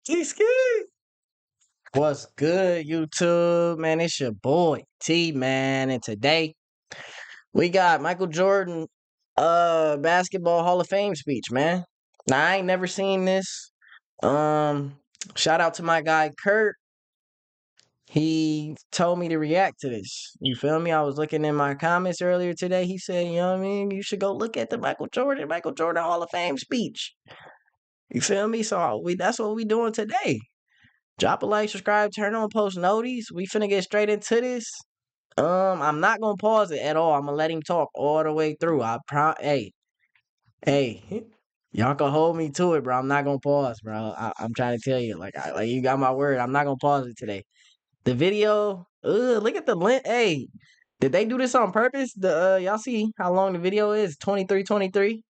Teeski. What's good, YouTube? Man, it's your boy T, man. And today we got Michael Jordan basketball Hall of Fame speech, man. Now I ain't never seen this. Um Shout out to my guy Kurt. He told me to react to this. You feel me? I was looking in my comments earlier today. He said, you know what I mean? You should go look at the Michael Jordan Hall of Fame speech. You feel me? So that's what we doing today. Drop a like, subscribe, turn on post notice. We finna get straight into this. I'm not gonna pause it at all. I'm gonna let him talk all the way through. Hey, y'all can hold me to it, bro. I'm not gonna pause, bro. I'm trying to tell you, like you got my word. I'm not gonna pause it today. The video, look at the length. Hey, did they do this on purpose? Y'all see how long the video is? 23:23.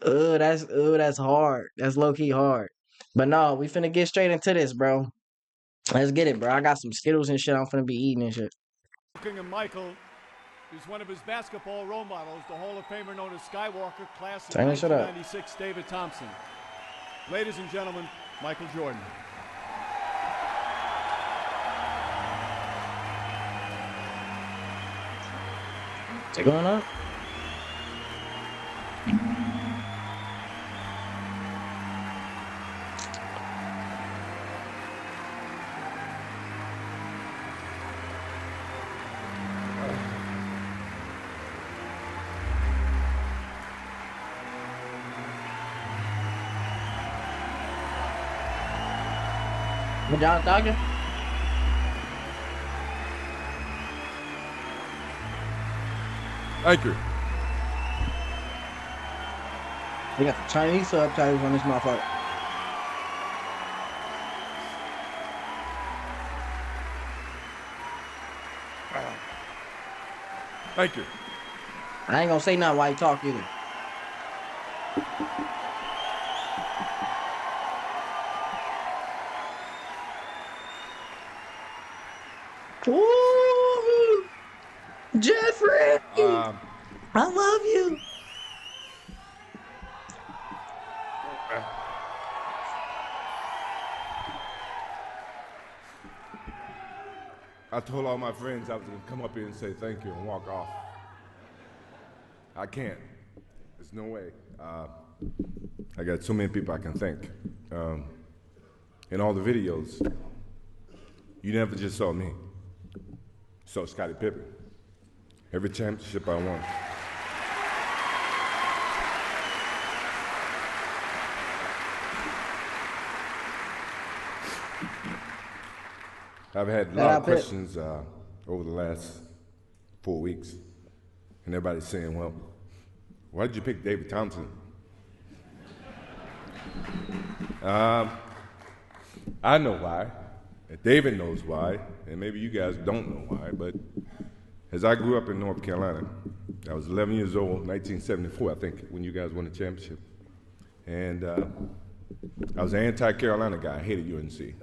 That's hard. That's low key hard. But no, we finna get straight into this, bro. Let's get it, bro. I got some Skittles and shit I'm finna be eating and shit. Looking at Michael is one of his basketball role models, the Hall of Famer known as Skywalker, class of 1996, David Thompson. Ladies and gentlemen, Michael Jordan. Is it going up? Good job, doctor. Thank you. They got the Chinese subtitles on this motherfucker. Thank you. I ain't gonna say nothing while you talk either. Ooh, Jeffrey, I love you. I told all my friends I was going to come up here and say thank you and walk off. I can't. There's no way. I got so many people I can thank. In all the videos, you never just saw me. You saw Scottie Pippen. Every championship I won. I've had a lot of questions over the last 4 weeks, and everybody's saying, well, why did you pick David Thompson? I know why, and David knows why, and maybe you guys don't know why, but as I grew up in North Carolina, I was 11 years old, 1974, I think, when you guys won the championship. And I was an anti-Carolina guy. I hated UNC.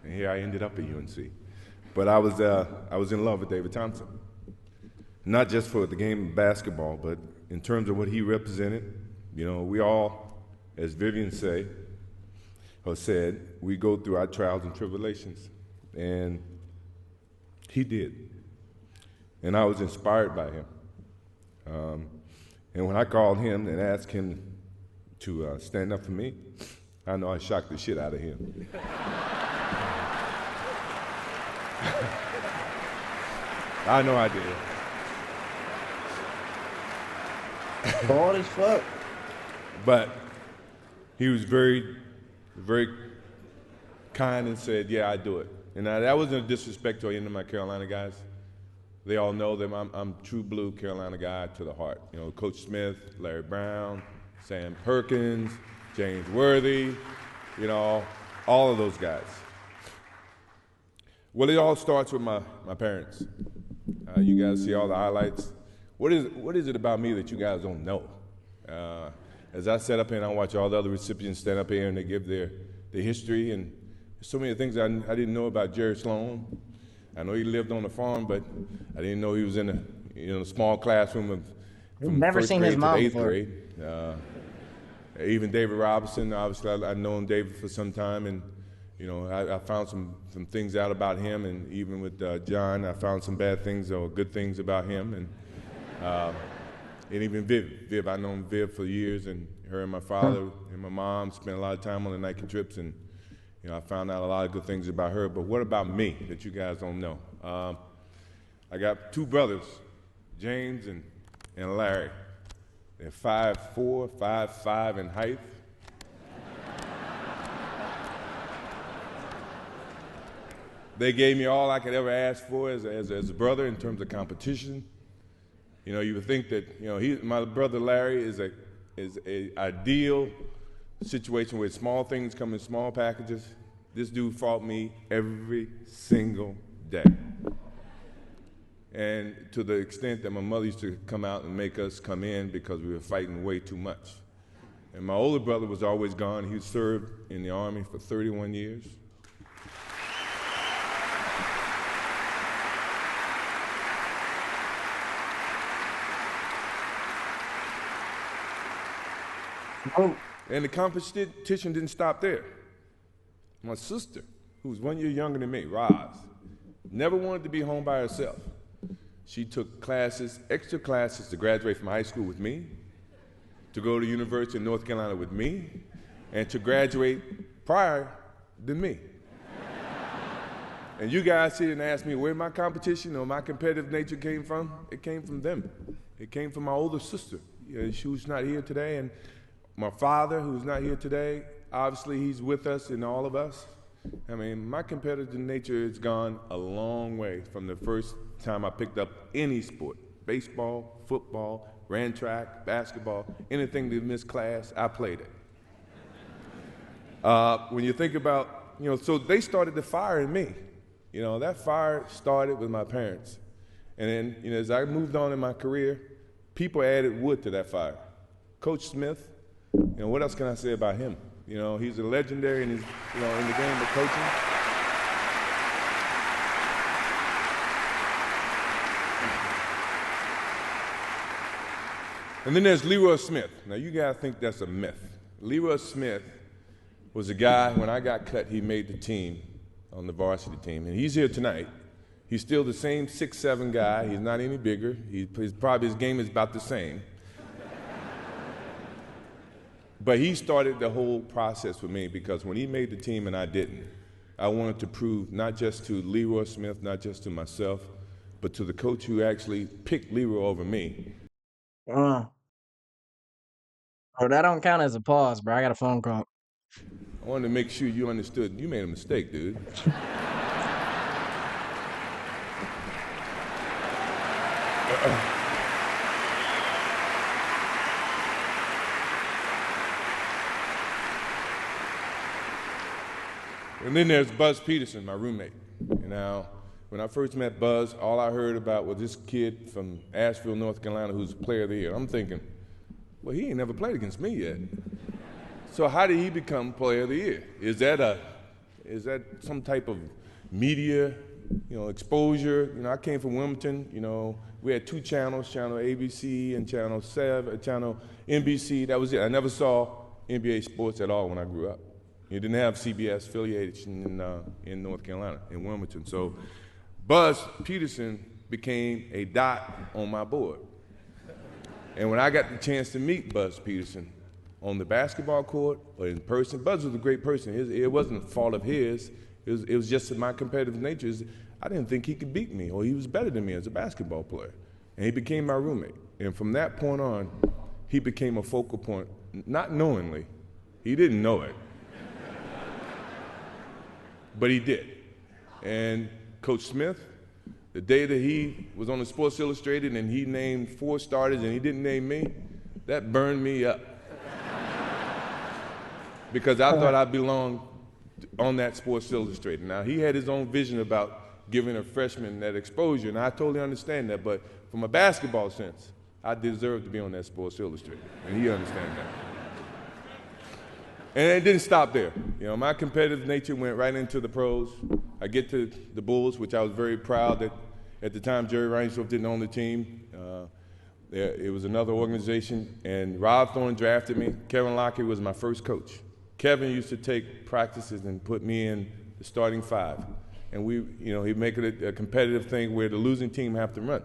And here I ended up at UNC. But I was in love with David Thompson. Not just for the game of basketball, but in terms of what he represented. You know, we all, as Vivian said, we go through our trials and tribulations. And he did. And I was inspired by him. And when I called him and asked him to stand up for me, I know I shocked the shit out of him. I know I did. Bald as fuck. But he was very, very kind and said, yeah, I do it. And that wasn't a disrespect to any of my Carolina guys. They all know that I'm true blue Carolina guy to the heart. You know, Coach Smith, Larry Brown, Sam Perkins, James Worthy, you know, all of those guys. Well, it all starts with my parents. You guys see all the highlights. What is it about me that you guys don't know? As I sat up here and I watch all the other recipients stand up here and they give their history, and so many things I didn't know about Jerry Sloan. I know he lived on a farm, but I didn't know he was in a small classroom from Never first seen grade his mom to 8th before. grade. Even David Robinson, obviously I've known David for some time, and I found some things out about him, and even with John, I found some bad things or good things about him, and even Viv, I've known Viv for years, and her and my father and my mom spent a lot of time on the Nike trips, and I found out a lot of good things about her. But what about me that you guys don't know? I got two brothers, James and Larry. They're 5'4", 5'5" in height. They gave me all I could ever ask for as a brother in terms of competition. You would think that my brother Larry is a ideal situation where small things come in small packages. This dude fought me every single day. And to the extent that my mother used to come out and make us come in because we were fighting way too much. And my older brother was always gone. He served in the Army for 31 years. Oh. And the competition didn't stop there. My sister, who was 1 year younger than me, Roz, never wanted to be home by herself. She took classes, extra classes, to graduate from high school with me, to go to University of North Carolina with me, and to graduate prior than me. And you guys sit and ask me where my competition or my competitive nature came from. It came from them. It came from my older sister. She was not here today, and my father, who's not here today, obviously he's with us and all of us. I mean, my competitive nature has gone a long way from the first time I picked up any sport. Baseball, football, ran track, basketball, anything that missed class, I played it. When you think about, so they started the fire in me. That fire started with my parents. And then, as I moved on in my career, people added wood to that fire. Coach Smith, what else can I say about him? He's a legendary in his, in the game of coaching. And then there's Leroy Smith. Now you gotta think that's a myth. Leroy Smith was a guy, when I got cut, he made the team on the varsity team. And he's here tonight. He's still the same 6'7" guy. He's not any bigger. His game is about the same. But he started the whole process with me, because when he made the team and I didn't, I wanted to prove not just to Leroy Smith, not just to myself, but to the coach who actually picked Leroy over me. Oh, that don't count as a pause, bro. I got a phone call. I wanted to make sure you understood. You made a mistake, dude. And then there's Buzz Peterson, my roommate. Now, when I first met Buzz, all I heard about was this kid from Asheville, North Carolina, who's player of the year. I'm thinking, well, he ain't never played against me yet. So how did he become player of the year? Is that some type of media, exposure? I came from Wilmington. We had two channels, channel ABC and channel NBC. That was it. I never saw NBA sports at all when I grew up. You didn't have CBS affiliation in North Carolina, in Wilmington. So Buzz Peterson became a dot on my board. And when I got the chance to meet Buzz Peterson on the basketball court or in person, Buzz was a great person. It wasn't a fault of his. It was just my competitive nature. I didn't think he could beat me, or he was better than me as a basketball player. And he became my roommate. And from that point on, he became a focal point, not knowingly. He didn't know it. But he did. And Coach Smith, the day that he was on the Sports Illustrated and he named 4 starters and he didn't name me, that burned me up. Because I thought I belonged on that Sports Illustrated. Now, he had his own vision about giving a freshman that exposure, and I totally understand that, but from a basketball sense, I deserve to be on that Sports Illustrated, and he understands that. And it didn't stop there. My competitive nature went right into the pros. I get to the Bulls, which I was very proud that at the time Jerry Reinsdorf didn't own the team. It was another organization, and Rob Thorne drafted me. Kevin Lockett was my first coach. Kevin used to take practices and put me in the starting five. And he'd make it a competitive thing where the losing team have to run.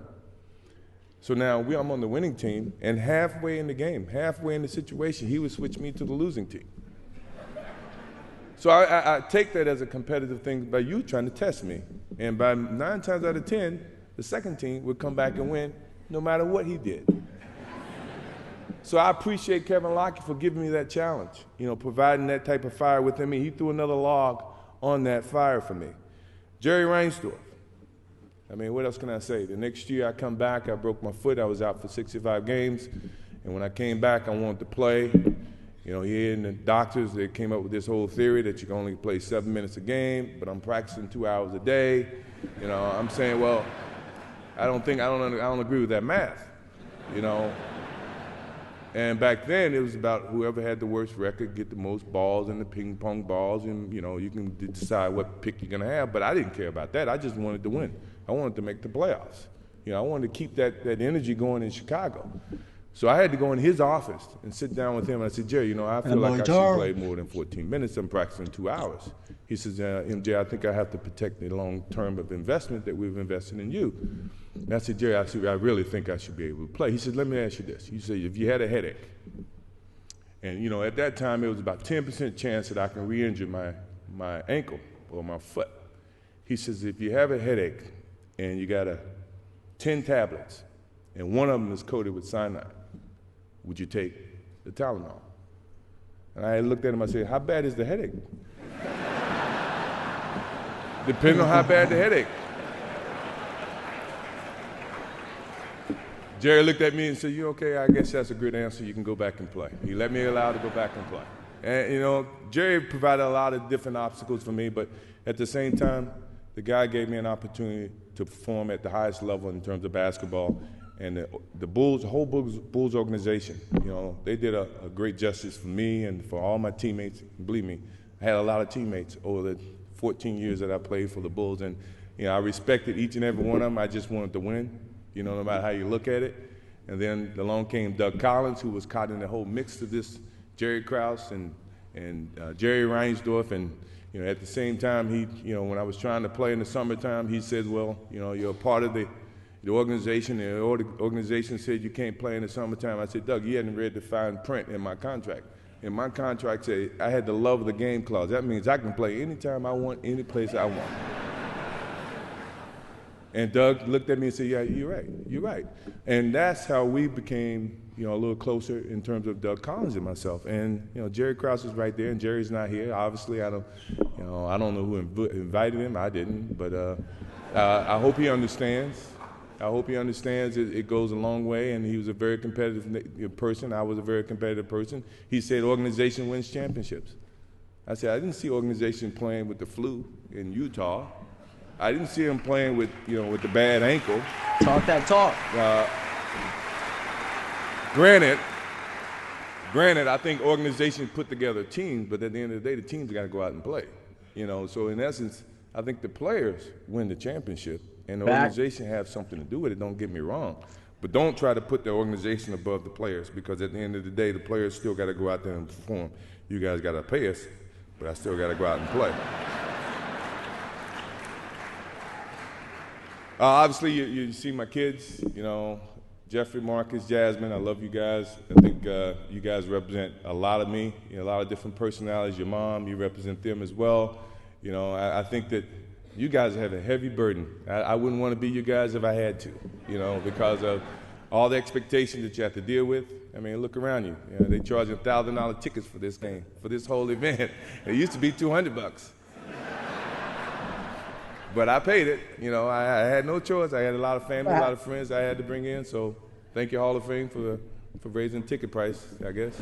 So now I'm on the winning team, and halfway in the game, halfway in the situation, he would switch me to the losing team. So I take that as a competitive thing by you trying to test me. And by 9 times out of 10, the second team would come back and win no matter what he did. So I appreciate Kevin Lockett for giving me that challenge, providing that type of fire within me. He threw another log on that fire for me. Jerry Reinsdorf. I mean, what else can I say? The next year I come back, I broke my foot. I was out for 65 games. And when I came back, I wanted to play. He and the doctors, they came up with this whole theory that you can only play 7 minutes a game, but I'm practicing 2 hours a day. I'm saying, well, I don't agree with that math, And back then, it was about whoever had the worst record get the most balls and the ping pong balls, and you can decide what pick you're gonna have. But I didn't care about that. I just wanted to win. I wanted to make the playoffs. I wanted to keep that energy going in Chicago. So I had to go in his office and sit down with him. And I said, Jerry, I feel like I should play more than 14 minutes. I'm practicing 2 hours. He says, MJ, I think I have to protect the long term of investment that we've invested in you. And I said, Jerry, I really think I should be able to play. He said, let me ask you this. He said, if you had a headache, and at that time it was about 10% chance that I can re-injure my ankle or my foot. He says, if you have a headache and you got 10 tablets and one of them is coated with cyanide, would you take the Tylenol? And I looked at him, I said, how bad is the headache? Depending on how bad the headache. Jerry looked at me and said, you okay? I guess that's a good answer. You can go back and play. He let me allow to go back and play. And, Jerry provided a lot of different obstacles for me, but at the same time, the guy gave me an opportunity to perform at the highest level in terms of basketball. And the Bulls, the whole Bulls organization, they did a great justice for me and for all my teammates. Believe me, I had a lot of teammates over the 14 years that I played for the Bulls. And, I respected each and every one of them. I just wanted to win. No matter how you look at it. And then along came Doug Collins, who was caught in the whole mix of this, Jerry Krause and Jerry Reinsdorf. And, at the same time, he, when I was trying to play in the summertime, he said, well, you're a part of the organization, and the organization said you can't play in the summertime. I said, Doug, you hadn't read the fine print in my contract. And my contract said I had the love of the game clause. That means I can play anytime I want, any place I want. And Doug looked at me and said, yeah, you're right. And that's how we became, a little closer in terms of Doug Collins and myself. And, Jerry Krause is right there, and Jerry's not here. Obviously, I don't know who invited him. I didn't, but I hope he understands. I hope he understands it goes a long way, and he was a very competitive person. I was a very competitive person. He said organization wins championships. I said, I didn't see organization playing with the flu in Utah. I didn't see him playing with, with the bad ankle. Talk that talk. Granted, I think organizations put together teams, but at the end of the day, the teams got to go out and play. So in essence, I think the players win the championship, and the organization have something to do with it. Don't get me wrong, but don't try to put the organization above the players, because at the end of the day, the players still got to go out there and perform. You guys got to pay us, but I still got to go out and play. Obviously, you see my kids, Jeffrey, Marcus, Jasmine, I love you guys. I think you guys represent a lot of me, a lot of different personalities. Your mom, you represent them as well. I think that you guys have a heavy burden. I wouldn't want to be you guys if I had to, because of all the expectations that you have to deal with. I mean, look around you. They charge $1,000 tickets for this game, for this whole event. It used to be $200. But I paid it. I had no choice. I had a lot of family, a lot of friends I had to bring in. So thank you, Hall of Fame, for raising ticket price, I guess.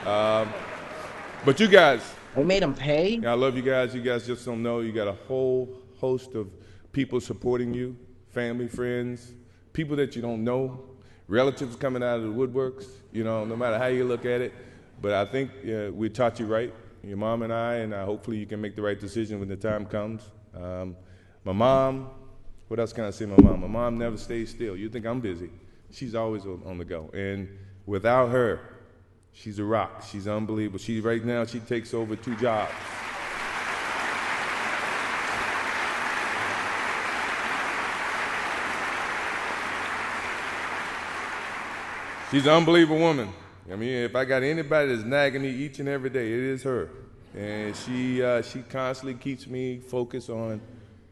But you guys. We made them pay? I love you guys. You guys just don't know. You got a whole host of people supporting you, family, friends, people that you don't know, relatives coming out of the woodworks, no matter how you look at it. But I think we taught you right. Your mom and I, hopefully you can make the right decision when the time comes. My mom, What else can I say? My mom never stays still. You think I'm busy? She's always on the go. And without her, she's a rock. She's unbelievable. Right now she takes over 2 jobs. She's an unbelievable woman. I mean, if I got anybody that's nagging me each and every day, it is her. And she constantly keeps me focused on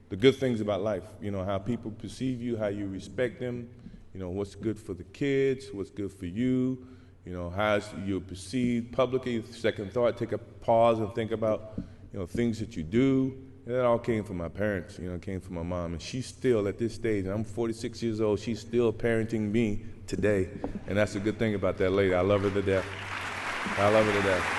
the good things about life. You know, how people perceive you, how you respect them, you know, what's good for the kids, what's good for you, you know, how you're perceived publicly, second thought, take a pause and think about, you know, things that you do. And that all came from my parents, you know, it came from my mom. And she's still, at this stage, and I'm 46 years old, she's still parenting me today. And that's a good thing about that lady. I love her to death. I love her to death.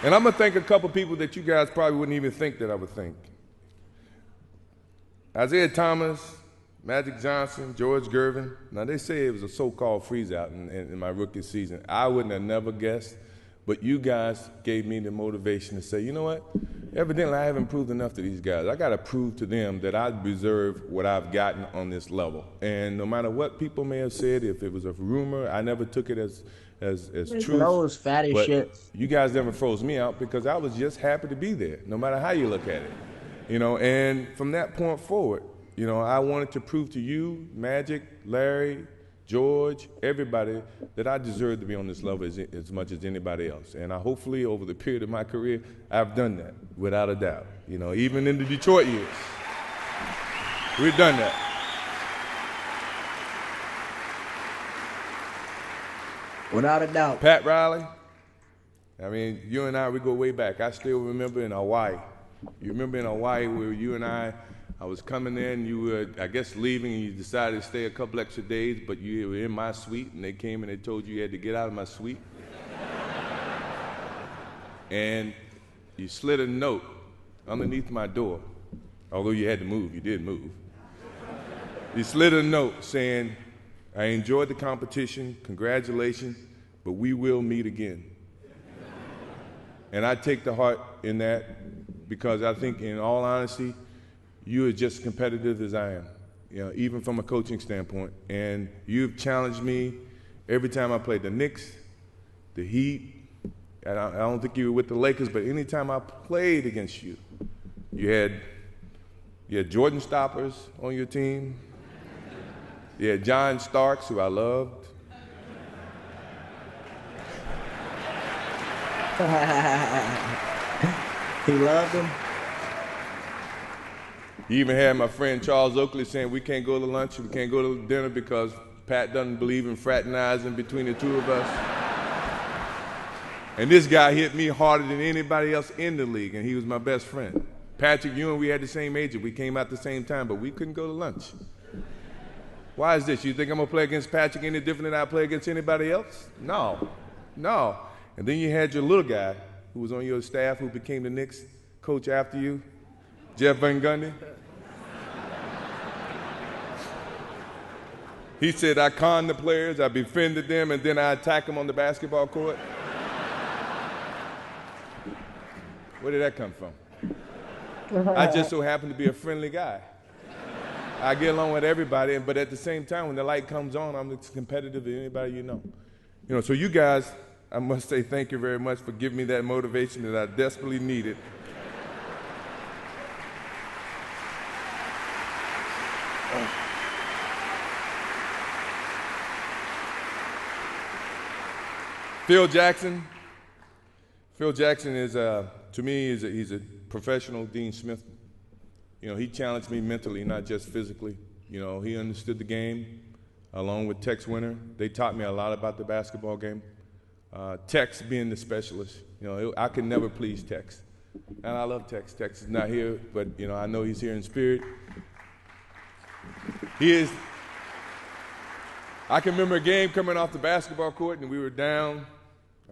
And I'm going to thank a couple people that you guys probably wouldn't even think that I would thank. Isaiah Thomas, Magic Johnson, George Gervin. Now, they say it was a so-called freeze-out in my rookie season. I wouldn't have never guessed, but you guys gave me the motivation to say, you know what? Evidently, I haven't proved enough to these guys. I got to prove to them that I deserve what I've gotten on this level. And no matter what people may have said, if it was a rumor, I never took it as truth. Those fatty shits. You guys never froze me out because I was just happy to be there, no matter how you look at it. You know, and from that point forward, you know, I wanted to prove to you, Magic, Larry, George, everybody, that I deserve to be on this level as much as anybody else. And I hopefully, over the period of my career, I've done that, without a doubt. You know, even in the Detroit years, we've done that. Without a doubt. Pat Riley, I mean, you and I, we go way back. I still remember in Hawaii. You remember in Hawaii where you and I was coming in, you were, I guess, leaving, and you decided to stay a couple extra days, but you were in my suite, and they came and they told you you had to get out of my suite. And you slid a note underneath my door, although you had to move, you did move. You slid a note saying, I enjoyed the competition, congratulations, but we will meet again. And I take the heart in that because I think, in all honesty, you are just as competitive as I am, you know, even from a coaching standpoint. And you've challenged me every time I played the Knicks, the Heat. And I don't think you were with the Lakers, but anytime I played against you, you had Jordan Stoppers on your team. You had John Starks, who I loved. He loved him. You even had my friend Charles Oakley saying we can't go to lunch, we can't go to dinner because Pat doesn't believe in fraternizing between the two of us. And this guy hit me harder than anybody else in the league, and he was my best friend. Patrick Ewing, we had the same agent. We came out at the same time, but we couldn't go to lunch. Why is this? You think I'm going to play against Patrick any different than I play against anybody else? No. And then you had your little guy who was on your staff who became the Knicks coach after you, Jeff Van Gundy. He said, I conned the players, I befriended them, and then I attack them on the basketball court. Where did that come from? I just so happen to be a friendly guy. I get along with everybody, but at the same time, when the light comes on, I'm as competitive as anybody you know. You know, so you guys, I must say thank you very much for giving me that motivation that I desperately needed. Phil Jackson is, to me, he's a professional Dean Smith. You know, he challenged me mentally, not just physically. You know, he understood the game, along with Tex Winter. They taught me a lot about the basketball game. Tex being the specialist, you know, I could never please Tex. And I love Tex. Tex is not here, but, you know, I know he's here in spirit. He is. I can remember a game coming off the basketball court, and we were down,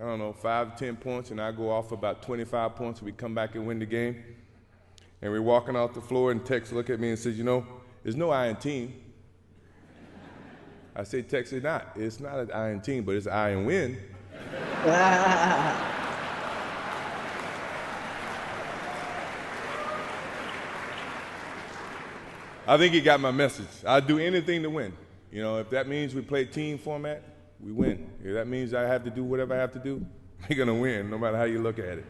I don't know, 5 to 10 points, and I go off about 25 points, and we come back and win the game. And we're walking off the floor, and Tex looked at me and says, you know, there's no iron team. I say, Tex, it's not an iron team, but it's an iron win. I think he got my message. I'd do anything to win. You know, if that means we play team format, we win. If that means I have to do whatever I have to do, we're gonna win, no matter how you look at it.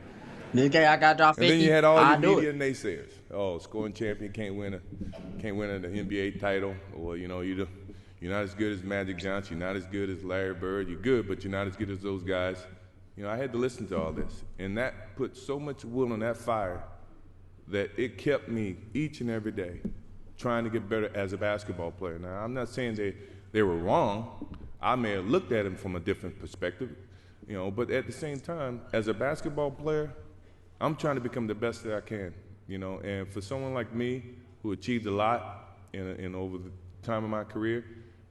This game I got y'all 50. And then you had all your do media it. naysayers. Oh, scoring champion can't win an NBA title, or you know you're not as good as Magic Johnson, you're not as good as Larry Bird. You're good, but you're not as good as those guys. You know, I had to listen to all this, and that put so much wood on that fire that it kept me each and every day trying to get better as a basketball player. Now, I'm not saying they were wrong. I may have looked at them from a different perspective, you know, but at the same time, as a basketball player, I'm trying to become the best that I can, you know, and for someone like me who achieved a lot in over the time of my career,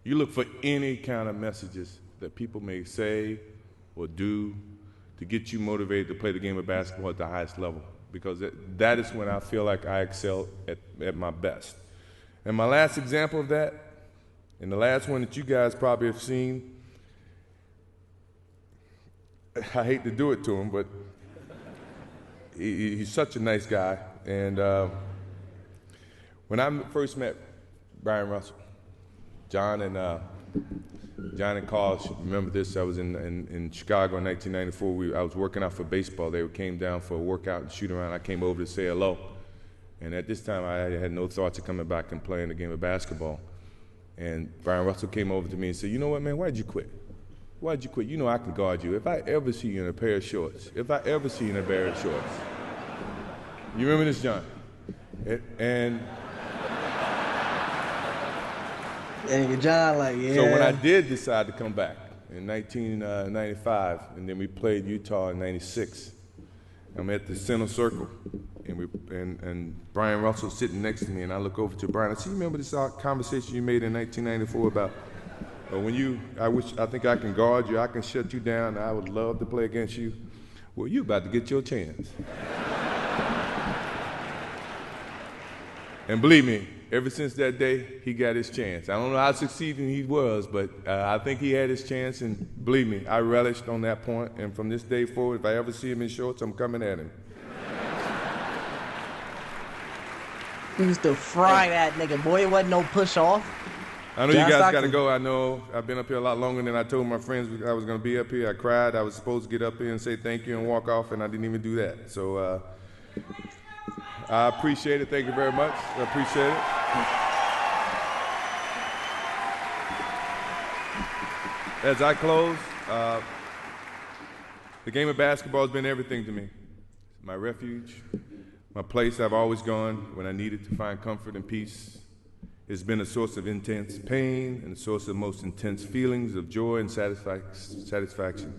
you look for any kind of messages that people may say or do to get you motivated to play the game of basketball at the highest level, because that is when I feel like I excel at my best. And my last example of that, and the last one that you guys probably have seen, I hate to do it to him, but he's such a nice guy. And when I first met Brian Russell, John and Carl should remember this. I was in Chicago in 1994. I was working out for baseball. They came down for a workout and shoot around. I came over to say hello. And at this time, I had no thoughts of coming back and playing the game of basketball. And Brian Russell came over to me and said, "You know what, man, why'd you quit? Why'd you quit? You know I can guard you. If I ever see you in a pair of shorts, you remember this, John?" And John, like, yeah. So when I did decide to come back in 1995, and then we played Utah in '96, I'm at the center circle, and Brian Russell sitting next to me, and I look over to Brian. I said, "You remember this conversation you made in 1994 about I think I can guard you, I can shut you down, I would love to play against you. Well, you about to get your chance." And believe me, ever since that day, he got his chance. I don't know how succeeding he was, but I think he had his chance, and believe me, I relished on that point, and from this day forward, if I ever see him in shorts, I'm coming at him. He used to fry that nigga, boy. It wasn't no push off. I know you guys got to go. I know I've been up here a lot longer than I told my friends I was going to be up here. I cried. I was supposed to get up here and say thank you and walk off, and I didn't even do that. So I appreciate it. Thank you very much. I appreciate it. As I close, the game of basketball has been everything to me. My refuge, my place I've always gone when I needed to find comfort and peace. It's been a source of intense pain and a source of most intense feelings of joy and satisfaction,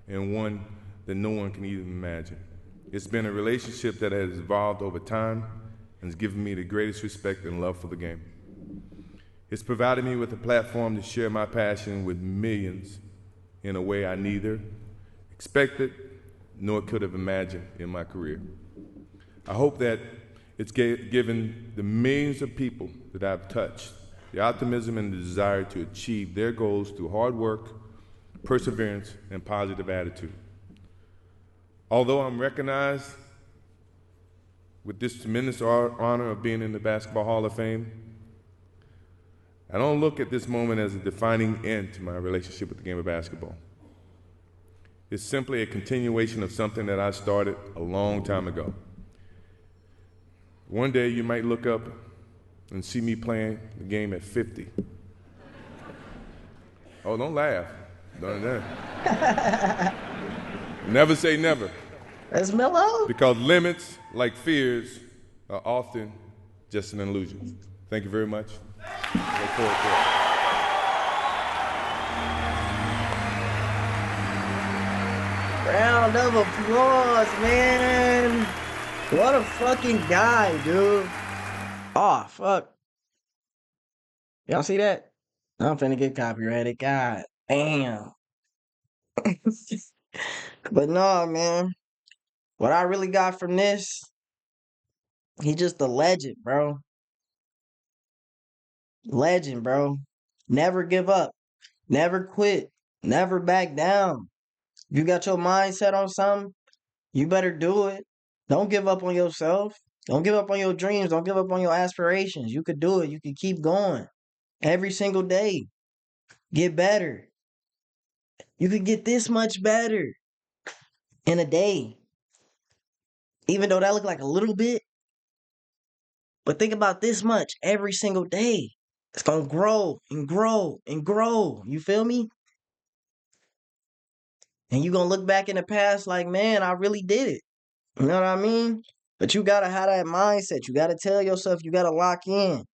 and one that no one can even imagine. It's been a relationship that has evolved over time and has given me the greatest respect and love for the game. It's provided me with a platform to share my passion with millions in a way I neither expected nor could have imagined in my career. I hope that it's given the millions of people that I've touched the optimism and the desire to achieve their goals through hard work, perseverance, and positive attitude. Although I'm recognized with this tremendous honor of being in the Basketball Hall of Fame, I don't look at this moment as a defining end to my relationship with the game of basketball. It's simply a continuation of something that I started a long time ago. One day you might look up and see me playing the game at 50. Oh, don't laugh. Don't. Never say never. That's mellow. Because limits, like fears, are often just an illusion. Thank you very much. Look forward to it. Round of applause, man. What a fucking guy, dude. Oh, fuck. Y'all see that? I'm finna get copyrighted. God damn. But no, man. What I really got from this, he just a legend, bro. Legend, bro. Never give up. Never quit. Never back down. You got your mindset on something, you better do it. Don't give up on yourself. Don't give up on your dreams. Don't give up on your aspirations. You could do it. You could keep going every single day. Get better. You could get this much better in a day. Even though that look like a little bit, but think about this much every single day. It's gonna grow and grow and grow. You feel me? And you gonna look back in the past like, man, I really did it. You know what I mean? But you gotta have that mindset. You gotta tell yourself, you gotta lock in.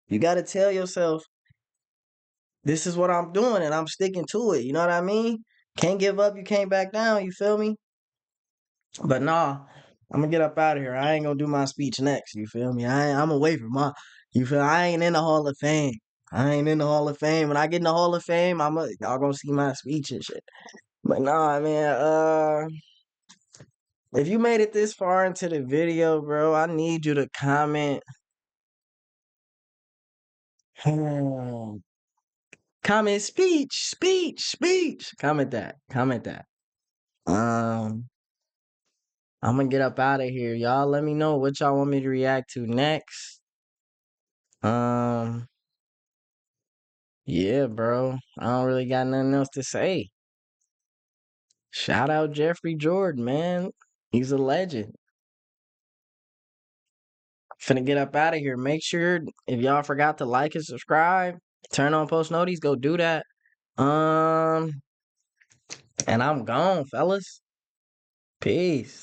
You gotta tell yourself, this is what I'm doing and I'm sticking to it. You know what I mean? Can't give up, you can't back down, you feel me? But nah, I'm gonna get up out of here. I ain't gonna do my speech next, you feel me? I'm away from my you feel I ain't in the Hall of Fame. I ain't in the Hall of Fame. When I get in the Hall of Fame, y'all gonna see my speech and shit. But nah, man, if you made it this far into the video, bro, I need you to comment. Comment speech. Comment that. Comment that. I'm gonna get up out of here. Y'all let me know what y'all want me to react to next. Um, yeah, bro. I don't really got nothing else to say. Shout out Jeffrey Jordan, man. He's a legend. Finna get up out of here. Make sure if y'all forgot to like and subscribe, turn on post notices, go do that. And I'm gone, fellas. Peace.